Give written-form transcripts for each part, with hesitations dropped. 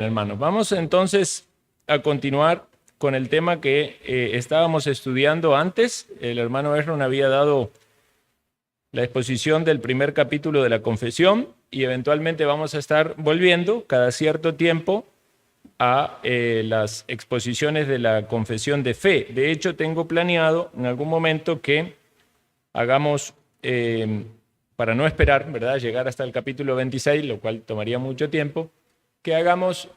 Hermanos, vamos entonces a continuar con el tema que estábamos estudiando antes. El hermano Esron había dado la exposición del primer capítulo de la confesión y eventualmente vamos a estar volviendo cada cierto tiempo a las exposiciones de la confesión de fe. De hecho, tengo planeado en algún momento que hagamos, para no esperar, ¿verdad?, llegar hasta el capítulo 26, lo cual tomaría mucho tiempo, que hagamos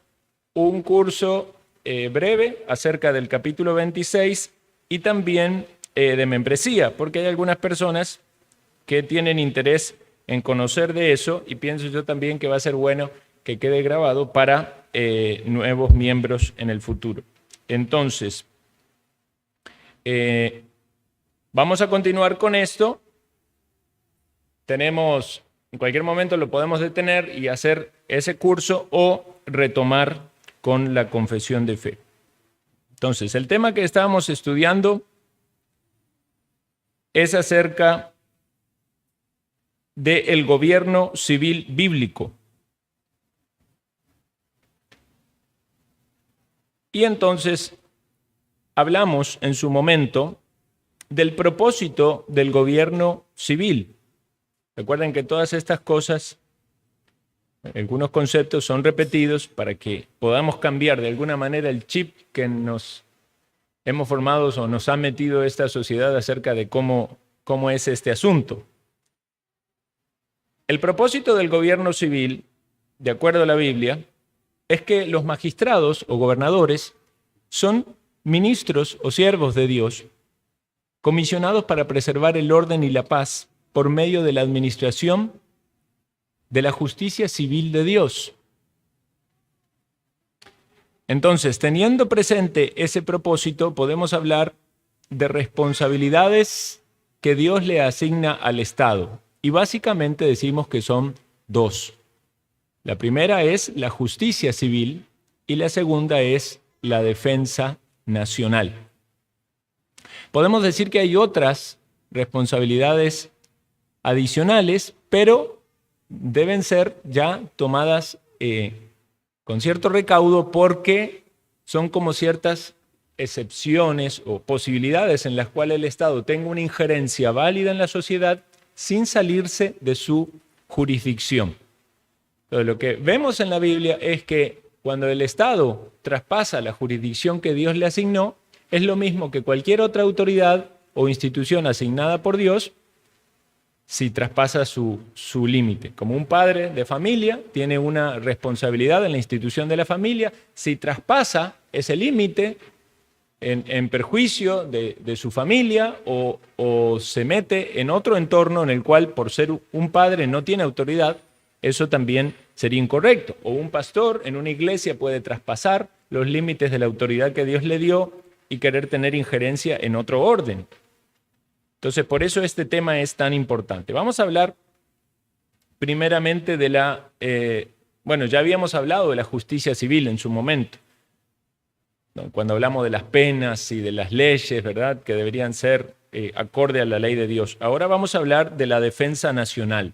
un curso breve acerca del capítulo 26 y también de membresía, porque hay algunas personas que tienen interés en conocer de eso y pienso yo también que va a ser bueno que quede grabado para nuevos miembros en el futuro. Entonces, vamos a continuar con esto. Tenemos, en cualquier momento lo podemos detener y hacer ese curso o retomar con la confesión de fe. Entonces, el tema que estábamos estudiando es acerca del gobierno civil bíblico. Y entonces hablamos en su momento del propósito del gobierno civil. Recuerden que todas estas cosas, algunos conceptos son repetidos para que podamos cambiar de alguna manera el chip que nos hemos formado o nos ha metido esta sociedad acerca de cómo es este asunto. El propósito del gobierno civil, de acuerdo a la Biblia, es que los magistrados o gobernadores son ministros o siervos de Dios, comisionados para preservar el orden y la paz por medio de la administración de la justicia civil de Dios. Entonces, teniendo presente ese propósito, podemos hablar de responsabilidades que Dios le asigna al Estado. Y básicamente decimos que son dos. La primera es la justicia civil y la segunda es la defensa nacional. Podemos decir que hay otras responsabilidades adicionales, pero deben ser ya tomadas con cierto recaudo porque son como ciertas excepciones o posibilidades en las cuales el Estado tenga una injerencia válida en la sociedad sin salirse de su jurisdicción. Entonces, lo que vemos en la Biblia es que cuando el Estado traspasa la jurisdicción que Dios le asignó, es lo mismo que cualquier otra autoridad o institución asignada por Dios si traspasa su límite. Como un padre de familia tiene una responsabilidad en la institución de la familia, si traspasa ese límite en perjuicio de su familia o se mete en otro entorno en el cual por ser un padre no tiene autoridad, eso también sería incorrecto. O un pastor en una iglesia puede traspasar los límites de la autoridad que Dios le dio y querer tener injerencia en otro orden. Entonces, por eso este tema es tan importante. Vamos a hablar primeramente de ya habíamos hablado de la justicia civil en su momento, ¿no? Cuando hablamos de las penas y de las leyes, ¿verdad?, que deberían ser acorde a la ley de Dios. Ahora vamos a hablar de la defensa nacional.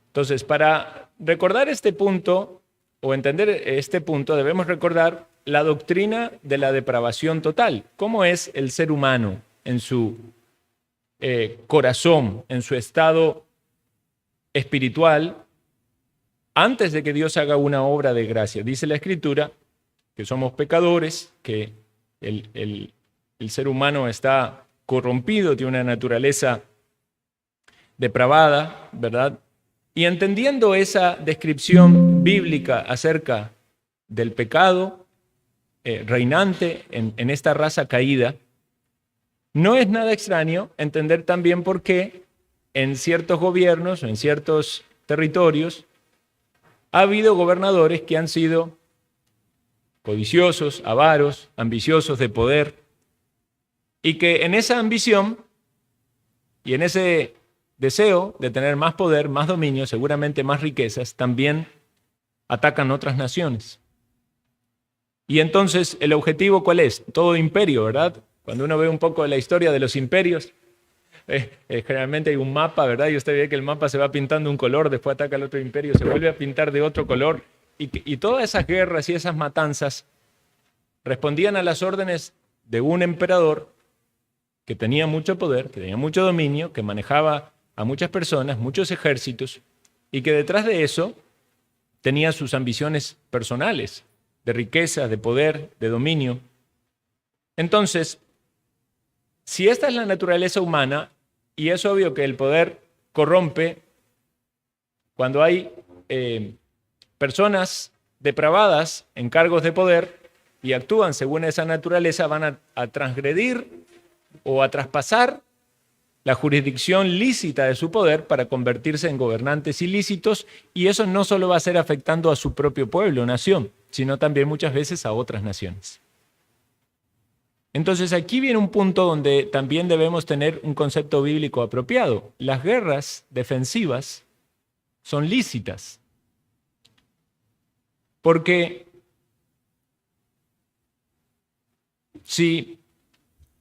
Entonces, para recordar este punto o entender este punto, debemos recordar la doctrina de la depravación total. ¿Cómo es el ser humano en su corazón, en su estado espiritual, antes de que Dios haga una obra de gracia? Dice la Escritura que somos pecadores, que el ser humano está corrompido, tiene una naturaleza depravada, ¿verdad? Y entendiendo esa descripción bíblica acerca del pecado reinante en esta raza caída, no es nada extraño entender también por qué en ciertos gobiernos o en ciertos territorios ha habido gobernadores que han sido codiciosos, avaros, ambiciosos de poder, y que en esa ambición y en ese deseo de tener más poder, más dominio, seguramente más riquezas, también atacan otras naciones. Y entonces, ¿el objetivo cuál es? Todo imperio, ¿verdad? Cuando uno ve un poco de la historia de los imperios, generalmente hay un mapa, ¿verdad? Y usted ve que el mapa se va pintando un color, después ataca al otro imperio, se vuelve a pintar de otro color, y todas esas guerras y esas matanzas respondían a las órdenes de un emperador que tenía mucho poder, que tenía mucho dominio, que manejaba a muchas personas, muchos ejércitos, y que detrás de eso tenía sus ambiciones personales, de riqueza, de poder, de dominio. Entonces, si esta es la naturaleza humana, y es obvio que el poder corrompe, cuando hay personas depravadas en cargos de poder y actúan según esa naturaleza, van a transgredir o a traspasar la jurisdicción lícita de su poder para convertirse en gobernantes ilícitos, y eso no solo va a ser afectando a su propio pueblo, nación, sino también muchas veces a otras naciones. Entonces aquí viene un punto donde también debemos tener un concepto bíblico apropiado. Las guerras defensivas son lícitas, porque si,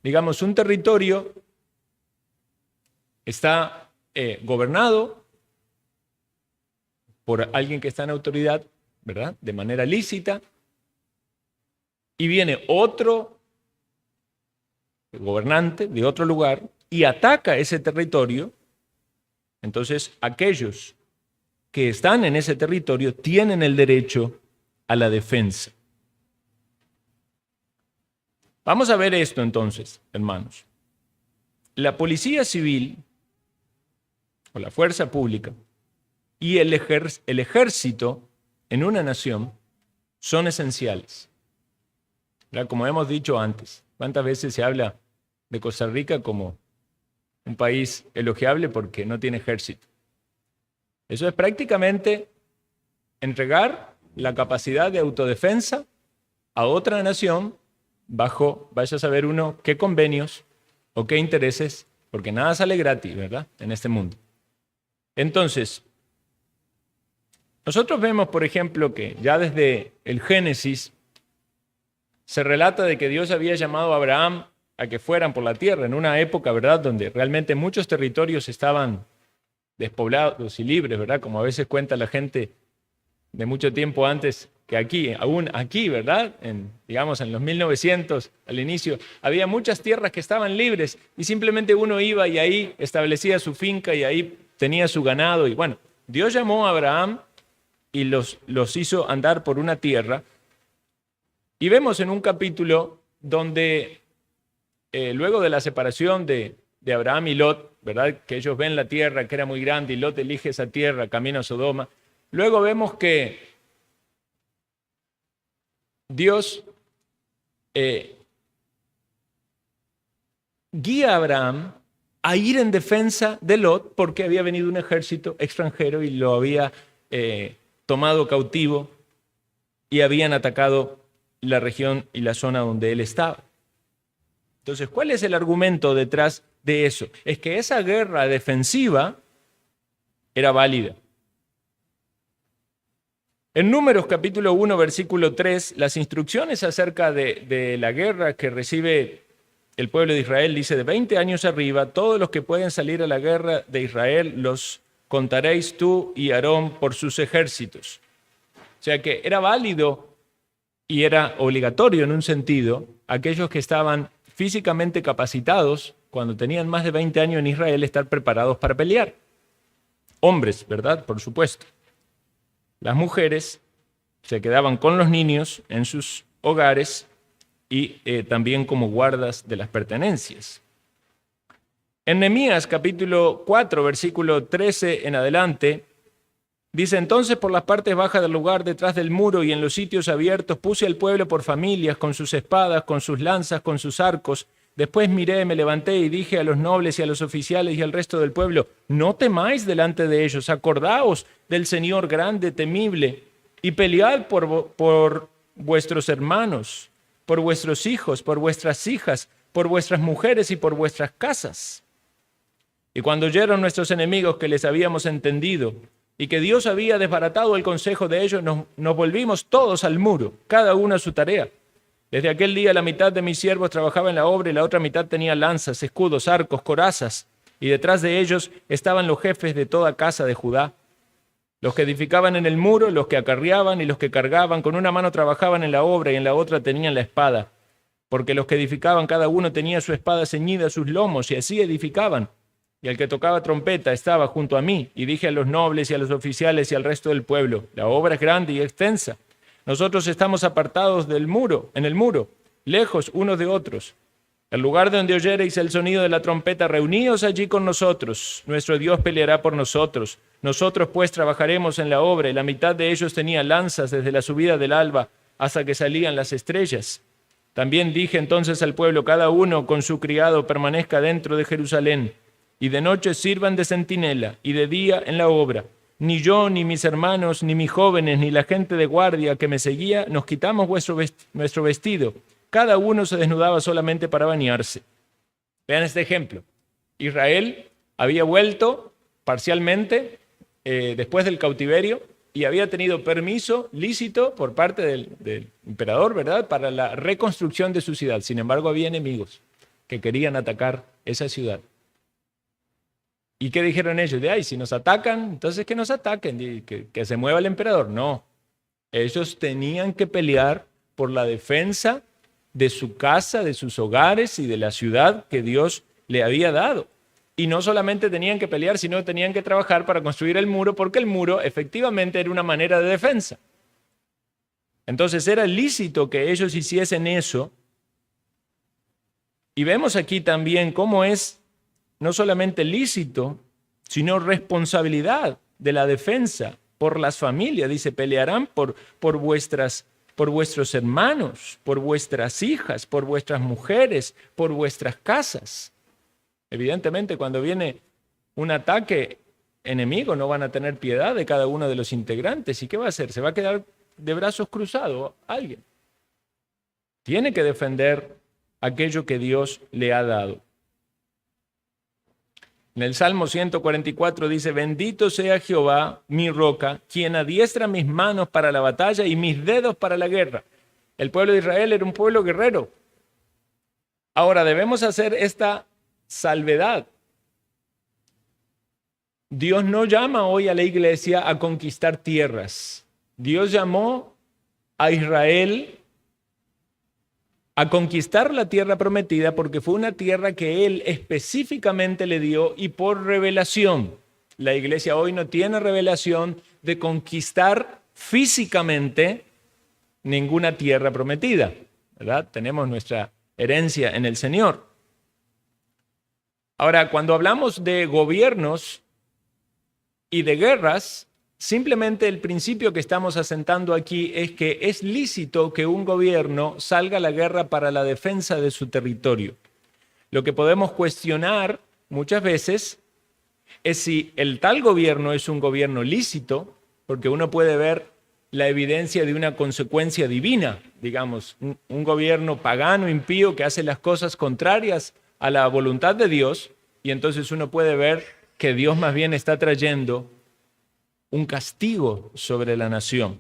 digamos, un territorio está gobernado por alguien que está en autoridad, ¿verdad?, de manera lícita, y viene otro gobernante de otro lugar y ataca ese territorio, entonces aquellos que están en ese territorio tienen el derecho a la defensa. Vamos a ver esto entonces, hermanos. La policía civil o la fuerza pública y el ejército en una nación son esenciales. ¿Verdad? Como hemos dicho antes, ¿cuántas veces se habla de Costa Rica como un país elogiable porque no tiene ejército? Eso es prácticamente entregar la capacidad de autodefensa a otra nación bajo, vaya a saber uno, qué convenios o qué intereses, porque nada sale gratis, ¿verdad?, en este mundo. Entonces, nosotros vemos, por ejemplo, que ya desde el Génesis se relata de que Dios había llamado a Abraham a que fueran por la tierra en una época, ¿verdad?, donde realmente muchos territorios estaban despoblados y libres, ¿verdad?, como a veces cuenta la gente de mucho tiempo antes que aquí, aún aquí, ¿verdad?, digamos en los 1900, al inicio, había muchas tierras que estaban libres y simplemente uno iba y ahí establecía su finca y ahí tenía su ganado. Y bueno, Dios llamó a Abraham y los hizo andar por una tierra. Y vemos en un capítulo donde luego de la separación de Abraham y Lot, ¿verdad?, que ellos ven la tierra que era muy grande y Lot elige esa tierra, camino a Sodoma. Luego vemos que Dios guía a Abraham a ir en defensa de Lot porque había venido un ejército extranjero y lo había tomado cautivo y habían atacado la región y la zona donde él estaba. Entonces, ¿cuál es el argumento detrás de eso? Es que esa guerra defensiva era válida. En Números capítulo 1, versículo 3, las instrucciones acerca de la guerra que recibe el pueblo de Israel dice: de 20 años arriba, todos los que pueden salir a la guerra de Israel los contaréis tú y Aarón por sus ejércitos. O sea que era válido y era obligatorio en un sentido aquellos que estaban físicamente capacitados cuando tenían más de 20 años en Israel estar preparados para pelear. Hombres, ¿verdad? Por supuesto. Las mujeres se quedaban con los niños en sus hogares y también como guardas de las pertenencias. En Nehemías capítulo 4, versículo 13 en adelante, dice: entonces por las partes bajas del lugar detrás del muro y en los sitios abiertos puse al pueblo por familias, con sus espadas, con sus lanzas, con sus arcos. Después miré, me levanté y dije a los nobles y a los oficiales y al resto del pueblo: no temáis delante de ellos, acordaos del Señor grande, temible, y pelead por vuestros hermanos, por vuestros hijos, por vuestras hijas, por vuestras mujeres y por vuestras casas. Y cuando oyeron nuestros enemigos que les habíamos entendido y que Dios había desbaratado el consejo de ellos, nos volvimos todos al muro, cada uno a su tarea. Desde aquel día la mitad de mis siervos trabajaba en la obra y la otra mitad tenía lanzas, escudos, arcos, corazas, y detrás de ellos estaban los jefes de toda casa de Judá. Los que edificaban en el muro, los que acarreaban y los que cargaban, con una mano trabajaban en la obra y en la otra tenían la espada. Porque los que edificaban, cada uno tenía su espada ceñida a sus lomos, y así edificaban. Y el que tocaba trompeta estaba junto a mí, y dije a los nobles y a los oficiales y al resto del pueblo: la obra es grande y extensa. Nosotros estamos apartados del muro, en el muro, lejos unos de otros. El lugar donde oyereis el sonido de la trompeta, reuníos allí con nosotros. Nuestro Dios peleará por nosotros. Nosotros pues trabajaremos en la obra, y la mitad de ellos tenía lanzas desde la subida del alba hasta que salían las estrellas. También dije entonces al pueblo: cada uno con su criado permanezca dentro de Jerusalén, y de noche sirvan de centinela, y de día en la obra. Ni yo, ni mis hermanos, ni mis jóvenes, ni la gente de guardia que me seguía, nos quitamos nuestro vestido. Cada uno se desnudaba solamente para bañarse. Vean este ejemplo. Israel había vuelto parcialmente después del cautiverio y había tenido permiso lícito por parte del emperador, ¿verdad?, para la reconstrucción de su ciudad. Sin embargo, había enemigos que querían atacar esa ciudad. ¿Y qué dijeron ellos? Si nos atacan, entonces que nos ataquen, y que se mueva el emperador. No, ellos tenían que pelear por la defensa de su casa, de sus hogares y de la ciudad que Dios le había dado. Y no solamente tenían que pelear, sino tenían que trabajar para construir el muro, porque el muro efectivamente era una manera de defensa. Entonces era lícito que ellos hiciesen eso. Y vemos aquí también cómo es no solamente lícito, sino responsabilidad de la defensa por las familias. Dice: pelearán por vuestros hermanos, por vuestras hijas, por vuestras mujeres, por vuestras casas. Evidentemente, cuando viene un ataque enemigo, no van a tener piedad de cada uno de los integrantes. ¿Y qué va a hacer? ¿Se va a quedar de brazos cruzados alguien? Tiene que defender aquello que Dios le ha dado. En el Salmo 144 dice: bendito sea Jehová, mi roca, quien adiestra mis manos para la batalla y mis dedos para la guerra. El pueblo de Israel era un pueblo guerrero. Ahora debemos hacer esta salvedad. Dios no llama hoy a la iglesia a conquistar tierras. Dios llamó a Israel a conquistar la tierra prometida porque fue una tierra que Él específicamente le dio y por revelación. La iglesia hoy no tiene revelación de conquistar físicamente ninguna tierra prometida, ¿verdad? Tenemos nuestra herencia en el Señor. Ahora, cuando hablamos de gobiernos y de guerras, simplemente el principio que estamos asentando aquí es que es lícito que un gobierno salga a la guerra para la defensa de su territorio. Lo que podemos cuestionar muchas veces es si el tal gobierno es un gobierno lícito, porque uno puede ver la evidencia de una consecuencia divina, digamos, un gobierno pagano, impío, que hace las cosas contrarias a la voluntad de Dios, y entonces uno puede ver que Dios más bien está trayendo un castigo sobre la nación.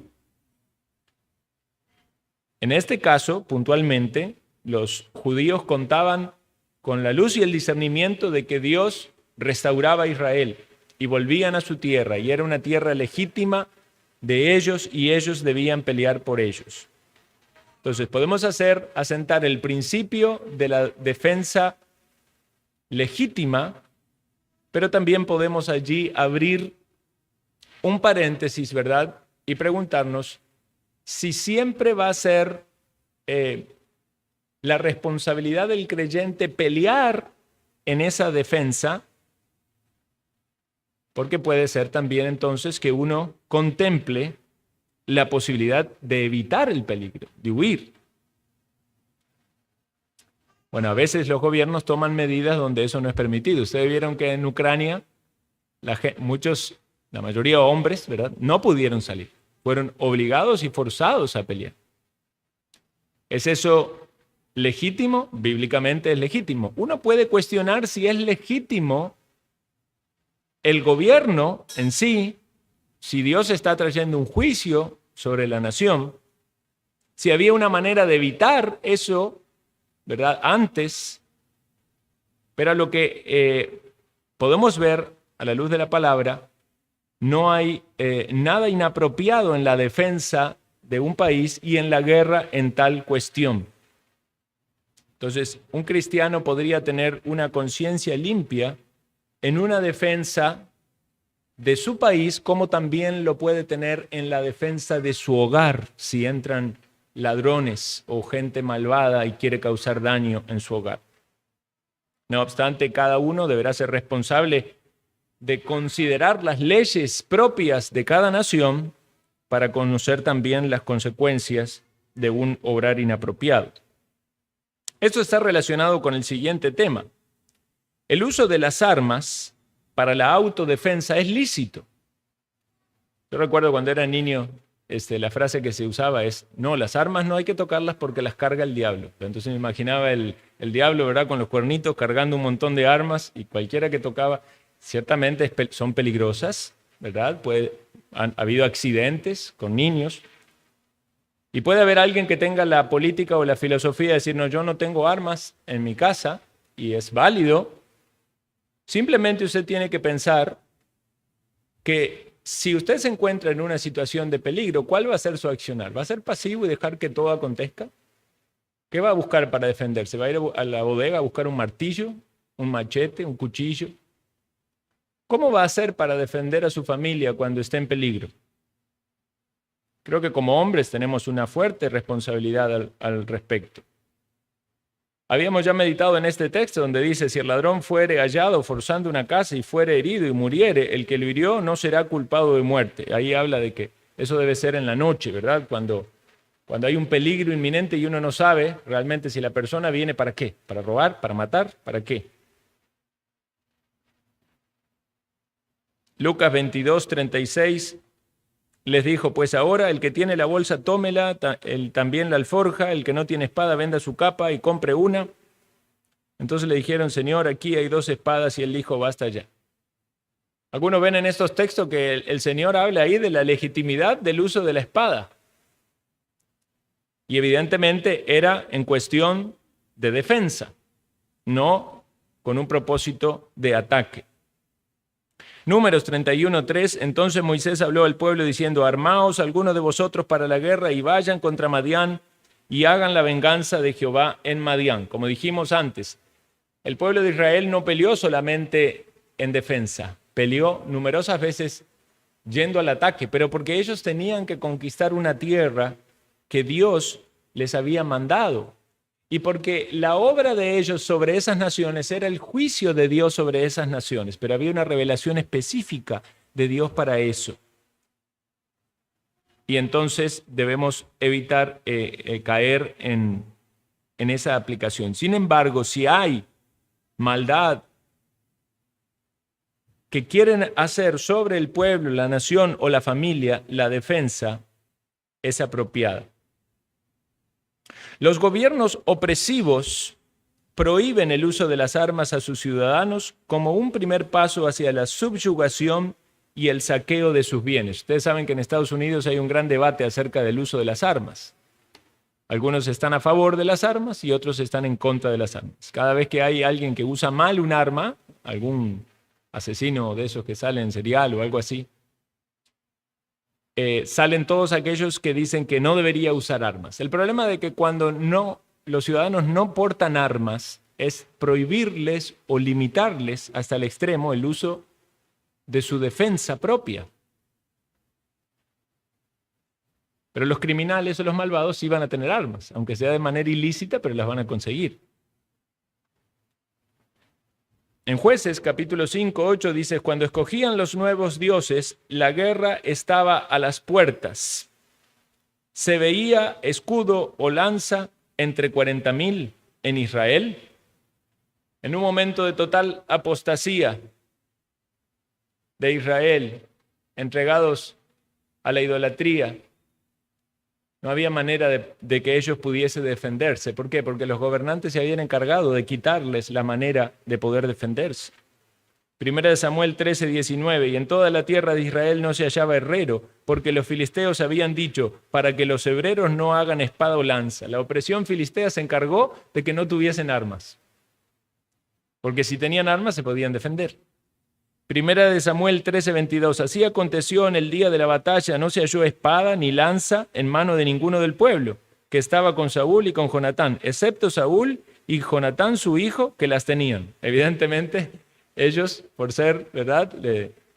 En este caso, puntualmente, los judíos contaban con la luz y el discernimiento de que Dios restauraba a Israel y volvían a su tierra, y era una tierra legítima de ellos y ellos debían pelear por ellos. Entonces podemos asentar el principio de la defensa legítima, pero también podemos allí abrir un paréntesis, ¿verdad? Y preguntarnos si siempre va a ser la responsabilidad del creyente pelear en esa defensa, porque puede ser también entonces que uno contemple la posibilidad de evitar el peligro, de huir. Bueno, a veces los gobiernos toman medidas donde eso no es permitido. Ustedes vieron que en Ucrania la mayoría hombres, ¿verdad?, no pudieron salir. Fueron obligados y forzados a pelear. ¿Es eso legítimo? Bíblicamente es legítimo. Uno puede cuestionar si es legítimo el gobierno en sí, si Dios está trayendo un juicio sobre la nación, si había una manera de evitar eso, ¿verdad?, antes. Pero lo que podemos ver a la luz de la palabra No hay nada inapropiado en la defensa de un país y en la guerra en tal cuestión. Entonces, un cristiano podría tener una conciencia limpia en una defensa de su país, como también lo puede tener en la defensa de su hogar, si entran ladrones o gente malvada y quiere causar daño en su hogar. No obstante, cada uno deberá ser responsable de considerar las leyes propias de cada nación para conocer también las consecuencias de un obrar inapropiado. Esto está relacionado con el siguiente tema. El uso de las armas para la autodefensa es lícito. Yo recuerdo cuando era niño, la frase que se usaba es: no, las armas no hay que tocarlas porque las carga el diablo. Entonces me imaginaba el diablo, ¿verdad?, con los cuernitos cargando un montón de armas, y cualquiera que tocaba, ciertamente son peligrosas, ¿verdad? Ha habido accidentes con niños. Y puede haber alguien que tenga la política o la filosofía de decir: no, yo no tengo armas en mi casa, y es válido. Simplemente usted tiene que pensar que si usted se encuentra en una situación de peligro, ¿cuál va a ser su accionar? ¿Va a ser pasivo y dejar que todo acontezca? ¿Qué va a buscar para defenderse? ¿Va a ir a la bodega a buscar un martillo, un machete, un cuchillo? ¿Cómo va a hacer para defender a su familia cuando esté en peligro? Creo que como hombres tenemos una fuerte responsabilidad al respecto. Habíamos ya meditado en este texto donde dice: si el ladrón fuere hallado forzando una casa y fuere herido y muriere, el que lo hirió no será culpado de muerte. Ahí habla de que eso debe ser en la noche, ¿verdad? Cuando hay un peligro inminente y uno no sabe realmente si la persona viene para qué, para robar, para matar, para qué. Lucas 22:36 les dijo: pues ahora el que tiene la bolsa tómela, también la alforja, el que no tiene espada venda su capa y compre una. Entonces le dijeron: Señor, aquí hay 2 espadas, y él dijo: basta ya. Algunos ven en estos textos que el Señor habla ahí de la legitimidad del uso de la espada. Y evidentemente era en cuestión de defensa, no con un propósito de ataque. Números 31:3, entonces Moisés habló al pueblo diciendo: armaos algunos de vosotros para la guerra y vayan contra Madián y hagan la venganza de Jehová en Madián. Como dijimos antes, el pueblo de Israel no peleó solamente en defensa, peleó numerosas veces yendo al ataque, pero porque ellos tenían que conquistar una tierra que Dios les había mandado. Y porque la obra de ellos sobre esas naciones era el juicio de Dios sobre esas naciones, pero había una revelación específica de Dios para eso. Y entonces debemos evitar caer en esa aplicación. Sin embargo, si hay maldad que quieren hacer sobre el pueblo, la nación o la familia, la defensa es apropiada. Los gobiernos opresivos prohíben el uso de las armas a sus ciudadanos como un primer paso hacia la subyugación y el saqueo de sus bienes. Ustedes saben que en Estados Unidos hay un gran debate acerca del uso de las armas. Algunos están a favor de las armas y otros están en contra de las armas. Cada vez que hay alguien que usa mal un arma, algún asesino de esos que sale en serial o algo así, salen todos aquellos que dicen que no debería usar armas. El problema de que cuando los ciudadanos no portan armas es prohibirles o limitarles hasta el extremo el uso de su defensa propia. Pero los criminales o los malvados sí van a tener armas, aunque sea de manera ilícita, pero las van a conseguir. En Jueces capítulo 5:8 dice: cuando escogían los nuevos dioses, la guerra estaba a las puertas. Se veía escudo o lanza entre 40,000 en Israel. En un momento de total apostasía de Israel, entregados a la idolatría, no había manera de que ellos pudiesen defenderse. ¿Por qué? Porque los gobernantes se habían encargado de quitarles la manera de poder defenderse. Primera de Samuel 13:19, y en toda la tierra de Israel no se hallaba herrero, porque los filisteos habían dicho, para que los hebreos no hagan espada o lanza. La opresión filistea se encargó de que no tuviesen armas, porque si tenían armas se podían defender. Primera de Samuel 13:22. Así aconteció en el día de la batalla, no se halló espada ni lanza en mano de ninguno del pueblo, que estaba con Saúl y con Jonatán, excepto Saúl y Jonatán su hijo, que las tenían. Evidentemente, ellos, por ser, ¿verdad?,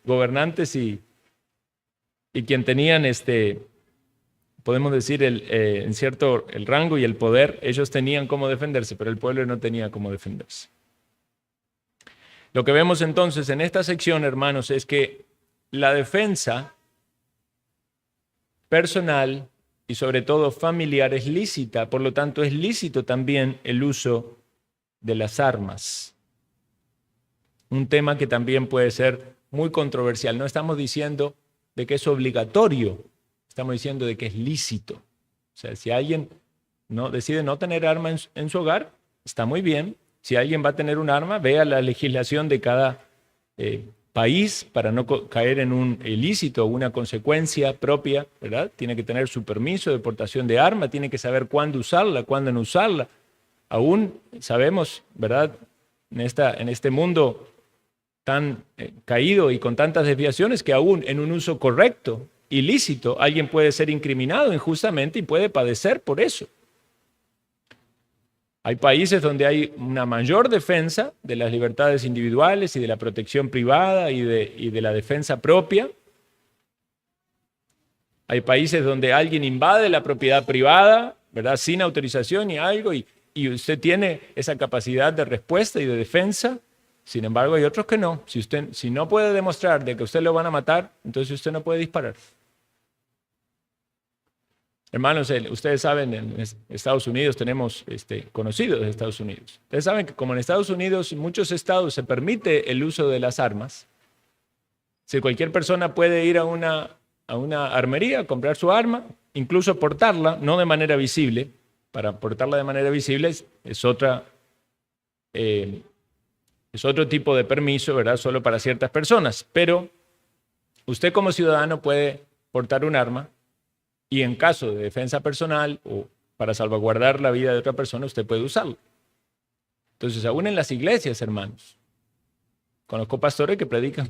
gobernantes y quien tenían, podemos decir, en cierto, el rango y el poder, ellos tenían cómo defenderse, pero el pueblo no tenía cómo defenderse. Lo que vemos entonces en esta sección, hermanos, es que la defensa personal y sobre todo familiar es lícita, por lo tanto es lícito también el uso de las armas. Un tema que también puede ser muy controversial. No estamos diciendo de que es obligatorio, estamos diciendo de que es lícito. O sea, si alguien decide no tener arma en su hogar, está muy bien. Si alguien va a tener un arma, vea la legislación de cada país para no caer en un ilícito o una consecuencia propia, ¿verdad? Tiene que tener su permiso de portación de arma, tiene que saber cuándo usarla, cuándo no usarla. Aún sabemos, ¿verdad?, en este mundo tan caído y con tantas desviaciones, que aún en un uso correcto, ilícito, alguien puede ser incriminado injustamente y puede padecer por eso. Hay países donde hay una mayor defensa de las libertades individuales y de la protección privada y de la defensa propia. Hay países donde alguien invade la propiedad privada, ¿verdad?, sin autorización y algo, y usted tiene esa capacidad de respuesta y de defensa. Sin embargo, hay otros que no. Si no puede demostrar de que usted lo van a matar, entonces usted no puede disparar. Hermanos, ustedes saben, en Estados Unidos tenemos conocidos de Estados Unidos. Ustedes saben que como en Estados Unidos, en muchos estados se permite el uso de las armas. Si cualquier persona puede ir a una armería, comprar su arma, incluso portarla, no de manera visible. Para portarla de manera visible es otro tipo de permiso, ¿verdad?, solo para ciertas personas. Pero usted como ciudadano puede portar un arma. Y en caso de defensa personal o para salvaguardar la vida de otra persona, usted puede usarlo. Entonces, aún en las iglesias, hermanos, conozco pastores que predican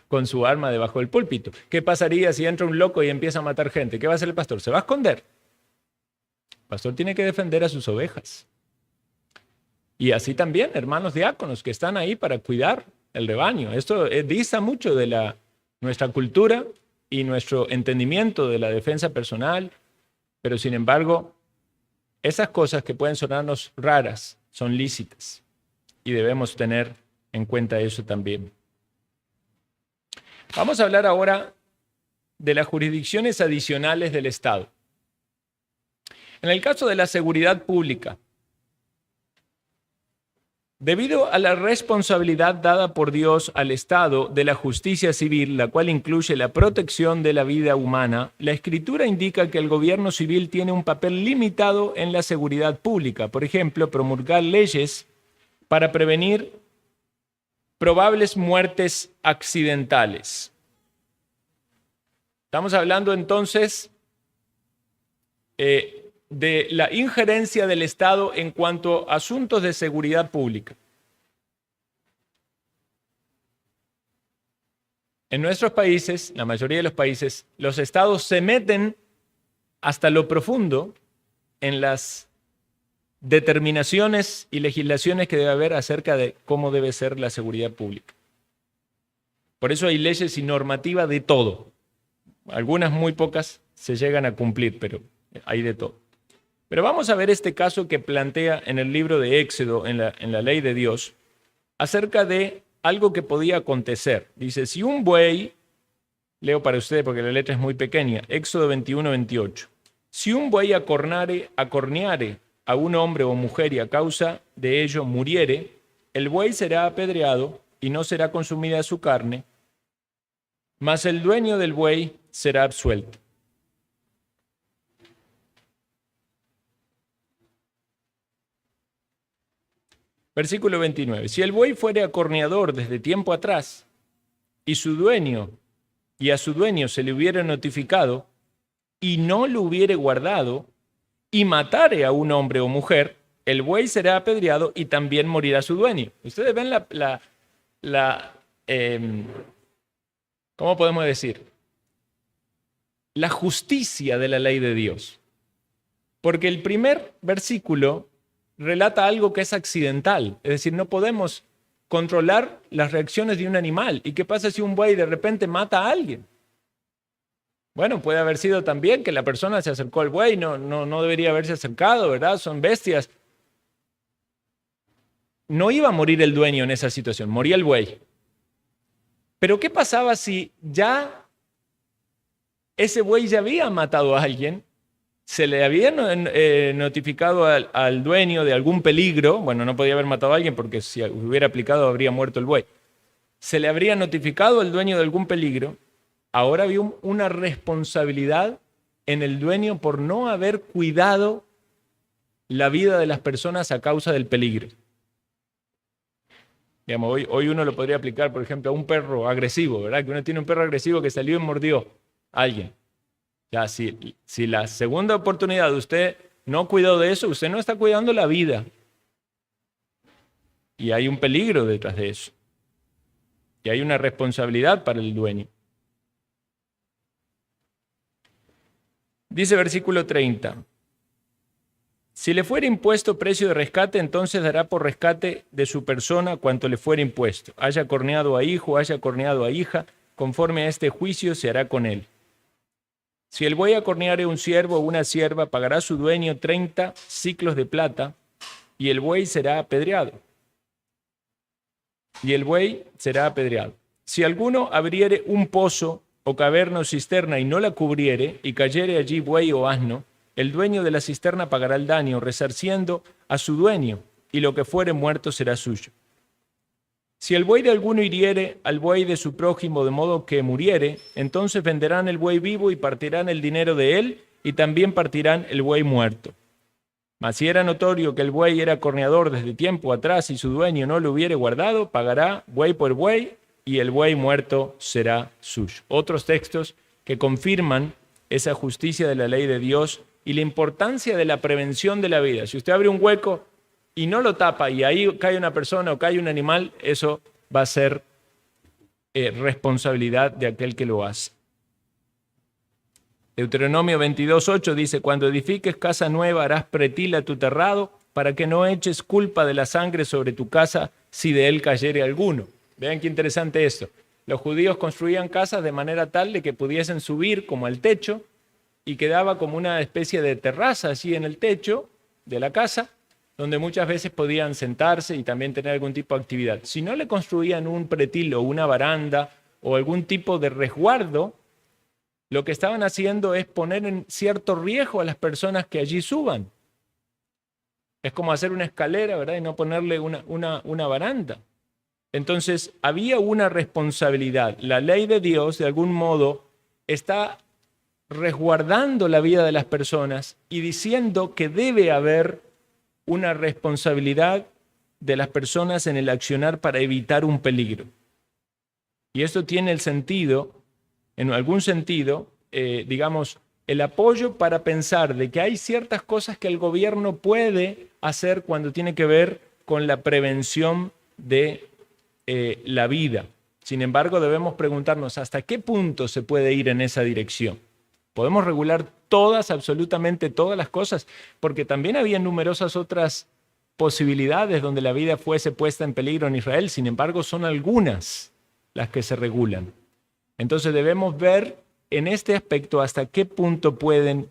con su arma debajo del púlpito. ¿Qué pasaría si entra un loco y empieza a matar gente? ¿Qué va a hacer el pastor? Se va a esconder. El pastor tiene que defender a sus ovejas. Y así también, hermanos diáconos, que están ahí para cuidar el rebaño. Esto dista mucho de nuestra cultura y nuestro entendimiento de la defensa personal, pero sin embargo, esas cosas que pueden sonarnos raras son lícitas y debemos tener en cuenta eso también. Vamos a hablar ahora de las jurisdicciones adicionales del Estado. En el caso de la seguridad pública, debido a la responsabilidad dada por Dios al Estado de la justicia civil, la cual incluye la protección de la vida humana, la Escritura indica que el gobierno civil tiene un papel limitado en la seguridad pública. Por ejemplo, promulgar leyes para prevenir probables muertes accidentales. Estamos hablando entonces de la injerencia del Estado en cuanto a asuntos de seguridad pública. En nuestros países, la mayoría de los países, los estados se meten hasta lo profundo en las determinaciones y legislaciones que debe haber acerca de cómo debe ser la seguridad pública. Por eso hay leyes y normativa de todo. Algunas muy pocas se llegan a cumplir, pero hay de todo. Pero vamos a ver este caso que plantea en el libro de Éxodo, en la ley de Dios, acerca de algo que podía acontecer. Dice, si un buey, leo para ustedes porque la letra es muy pequeña, Éxodo 21:28. Si un buey acorneare a un hombre o mujer y a causa de ello muriere, el buey será apedreado y no será consumida su carne, mas el dueño del buey será absuelto. Versículo 29. Si el buey fuere acorneador desde tiempo atrás y a su dueño se le hubiere notificado y no lo hubiere guardado y matare a un hombre o mujer, el buey será apedreado y también morirá su dueño. Ustedes ven la ¿cómo podemos decir? La justicia de la ley de Dios. Porque el primer versículo relata algo que es accidental, es decir, no podemos controlar las reacciones de un animal. ¿Y qué pasa si un buey de repente mata a alguien? Bueno, puede haber sido también que la persona se acercó al buey, no debería haberse acercado, ¿verdad? Son bestias. No iba a morir el dueño en esa situación, moría el buey. Pero ¿qué pasaba si ya ese buey ya había matado a alguien? Se le había notificado al dueño de algún peligro. Bueno, no podía haber matado a alguien porque si hubiera aplicado habría muerto el buey. Se le habría notificado al dueño de algún peligro. Ahora había una responsabilidad en el dueño por no haber cuidado la vida de las personas a causa del peligro. Digamos, hoy uno lo podría aplicar, por ejemplo, a un perro agresivo, ¿verdad? Que uno tiene un perro agresivo que salió y mordió a alguien. Ya, si la segunda oportunidad usted no cuidó de eso, usted no está cuidando la vida. Y hay un peligro detrás de eso. Y hay una responsabilidad para el dueño. Dice versículo 30. Si le fuera impuesto precio de rescate, entonces dará por rescate de su persona cuanto le fuera impuesto. Haya corneado a hijo, haya corneado a hija, conforme a este juicio se hará con él. Si el buey acorneare un siervo o una sierva, pagará su dueño 30 siclos de plata, y el buey será apedreado. Si alguno abriere un pozo o caverna o cisterna y no la cubriere, y cayere allí buey o asno, el dueño de la cisterna pagará el daño, resarciendo a su dueño, y lo que fuere muerto será suyo. Si el buey de alguno hiriere al buey de su prójimo de modo que muriere, entonces venderán el buey vivo y partirán el dinero de él, y también partirán el buey muerto. Mas si era notorio que el buey era corneador desde tiempo atrás y su dueño no lo hubiere guardado, pagará buey por buey, y el buey muerto será suyo. Otros textos que confirman esa justicia de la ley de Dios y la importancia de la prevención de la vida. Si usted abre un hueco y no lo tapa y ahí cae una persona o cae un animal, eso va a ser responsabilidad de aquel que lo hace. Deuteronomio 22:8 dice: cuando edifiques casa nueva harás pretil a tu terrado, para que no eches culpa de la sangre sobre tu casa si de él cayere alguno. Vean qué interesante esto. Los judíos construían casas de manera tal de que pudiesen subir como al techo, y quedaba como una especie de terraza así en el techo de la casa, donde muchas veces podían sentarse y también tener algún tipo de actividad. Si no le construían un pretil o una baranda o algún tipo de resguardo, lo que estaban haciendo es poner en cierto riesgo a las personas que allí suban. Es como hacer una escalera, ¿verdad? Y no ponerle una baranda. Entonces, había una responsabilidad. La ley de Dios, de algún modo, está resguardando la vida de las personas y diciendo que debe haber una responsabilidad de las personas en el accionar para evitar un peligro. Y esto tiene el sentido, en algún sentido, digamos, el apoyo para pensar de que hay ciertas cosas que el gobierno puede hacer cuando tiene que ver con la prevención de la vida. Sin embargo, debemos preguntarnos hasta qué punto se puede ir en esa dirección. ¿Podemos regular todas, absolutamente todas las cosas? Porque también había numerosas otras posibilidades donde la vida fuese puesta en peligro en Israel. Sin embargo, son algunas las que se regulan. Entonces debemos ver en este aspecto hasta qué punto pueden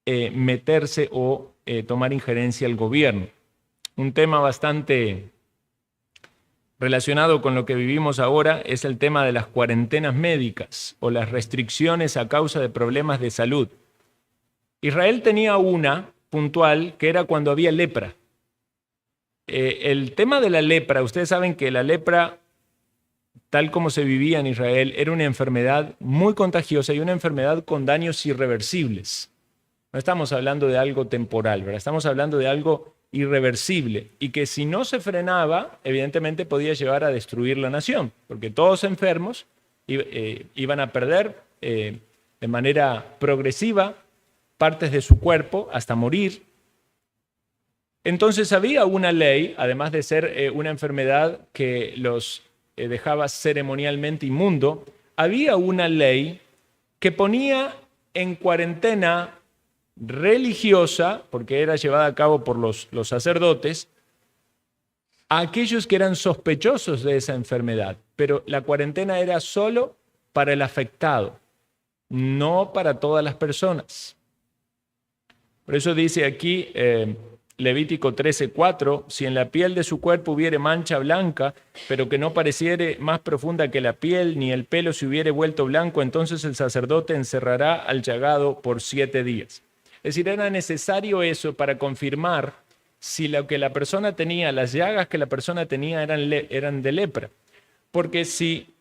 meterse o tomar injerencia el gobierno. Un tema bastante relacionado con lo que vivimos ahora es el tema de las cuarentenas médicas o las restricciones a causa de problemas de salud. Israel tenía una puntual que era cuando había lepra. El tema de la lepra, ustedes saben que la lepra, tal como se vivía en Israel, era una enfermedad muy contagiosa y una enfermedad con daños irreversibles. No estamos hablando de algo temporal, ¿verdad? Estamos hablando de algo irreversible y que si no se frenaba, evidentemente podía llevar a destruir la nación, porque todos enfermos iban a perder de manera progresiva partes de su cuerpo hasta morir. Entonces había una ley, además de ser una enfermedad que los dejaba ceremonialmente inmundo, había una ley que ponía en cuarentena religiosa, porque era llevada a cabo por los sacerdotes, a aquellos que eran sospechosos de esa enfermedad. Pero la cuarentena era solo para el afectado, no para todas las personas. Por eso dice aquí Levítico 13:4, si en la piel de su cuerpo hubiere mancha blanca, pero que no pareciere más profunda que la piel, ni el pelo se hubiere vuelto blanco, entonces el sacerdote encerrará al llagado por 7 días. Es decir, era necesario eso para confirmar si lo que la persona tenía, las llagas que la persona tenía eran de lepra. Porque si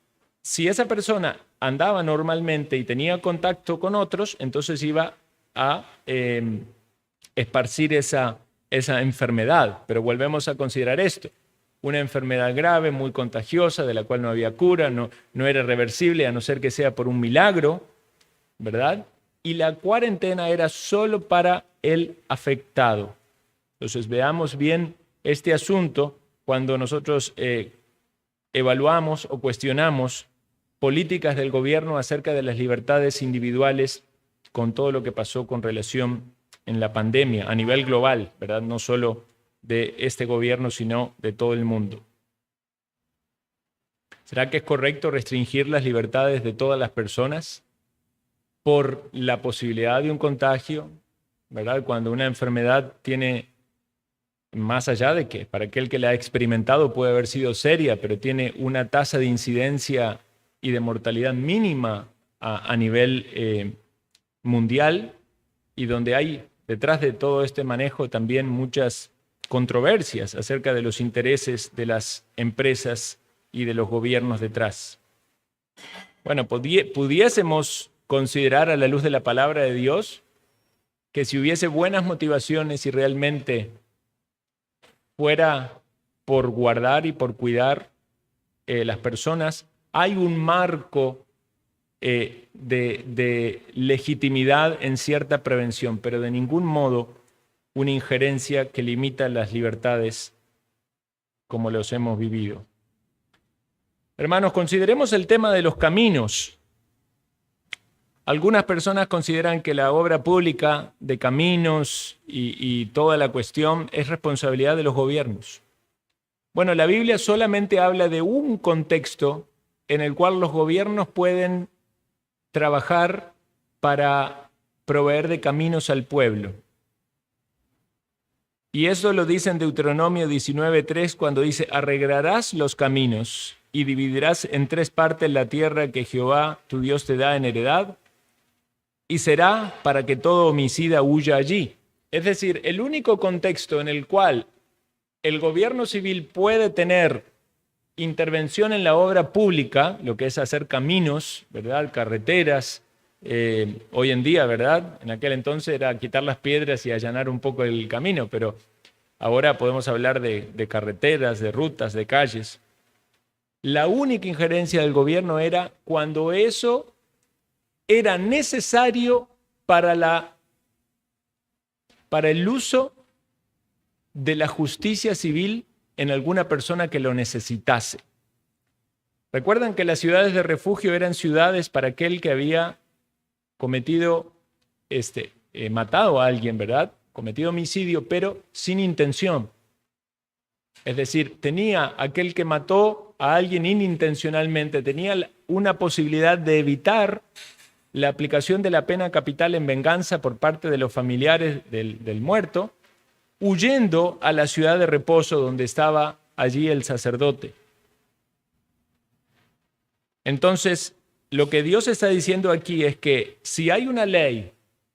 esa persona andaba normalmente y tenía contacto con otros, entonces iba a esparcir esa enfermedad. Pero volvemos a considerar esto: una enfermedad grave, muy contagiosa, de la cual no había cura, no era reversible, a no ser que sea por un milagro, ¿verdad? Y la cuarentena era solo para el afectado. Entonces veamos bien este asunto cuando nosotros evaluamos o cuestionamos políticas del gobierno acerca de las libertades individuales con todo lo que pasó con relación en la pandemia a nivel global, ¿verdad? No solo de este gobierno, sino de todo el mundo. ¿Será que es correcto restringir las libertades de todas las personas por la posibilidad de un contagio, ¿verdad? Cuando una enfermedad tiene, más allá de que para aquel que la ha experimentado puede haber sido seria, pero tiene una tasa de incidencia y de mortalidad mínima a nivel mundial, y donde hay detrás de todo este manejo también muchas controversias acerca de los intereses de las empresas y de los gobiernos detrás? Bueno, pudiésemos considerar a la luz de la palabra de Dios que si hubiese buenas motivaciones y realmente fuera por guardar y por cuidar las personas, hay un marco de legitimidad en cierta prevención, pero de ningún modo una injerencia que limita las libertades como los hemos vivido. Hermanos, consideremos el tema de los caminos. Algunas personas consideran que la obra pública de caminos y toda la cuestión es responsabilidad de los gobiernos. Bueno, la Biblia solamente habla de un contexto en el cual los gobiernos pueden trabajar para proveer de caminos al pueblo. Y eso lo dice en Deuteronomio 19:3, cuando dice: arreglarás los caminos y dividirás en 3 partes la tierra que Jehová tu Dios te da en heredad, y será para que todo homicida huya allí. Es decir, el único contexto en el cual el gobierno civil puede tener intervención en la obra pública, lo que es hacer caminos, ¿verdad? Carreteras, hoy en día, ¿verdad? En aquel entonces era quitar las piedras y allanar un poco el camino, pero ahora podemos hablar de carreteras, de rutas, de calles. La única injerencia del gobierno era cuando eso era necesario para el uso de la justicia civil en alguna persona que lo necesitase. Recuerdan que las ciudades de refugio eran ciudades para aquel que había cometido, matado a alguien, ¿verdad? Cometido homicidio, pero sin intención. Es decir, tenía aquel que mató a alguien inintencionalmente, tenía una posibilidad de evitar la aplicación de la pena capital en venganza por parte de los familiares del muerto, huyendo a la ciudad de reposo donde estaba allí el sacerdote. Entonces, lo que Dios está diciendo aquí es que si hay una ley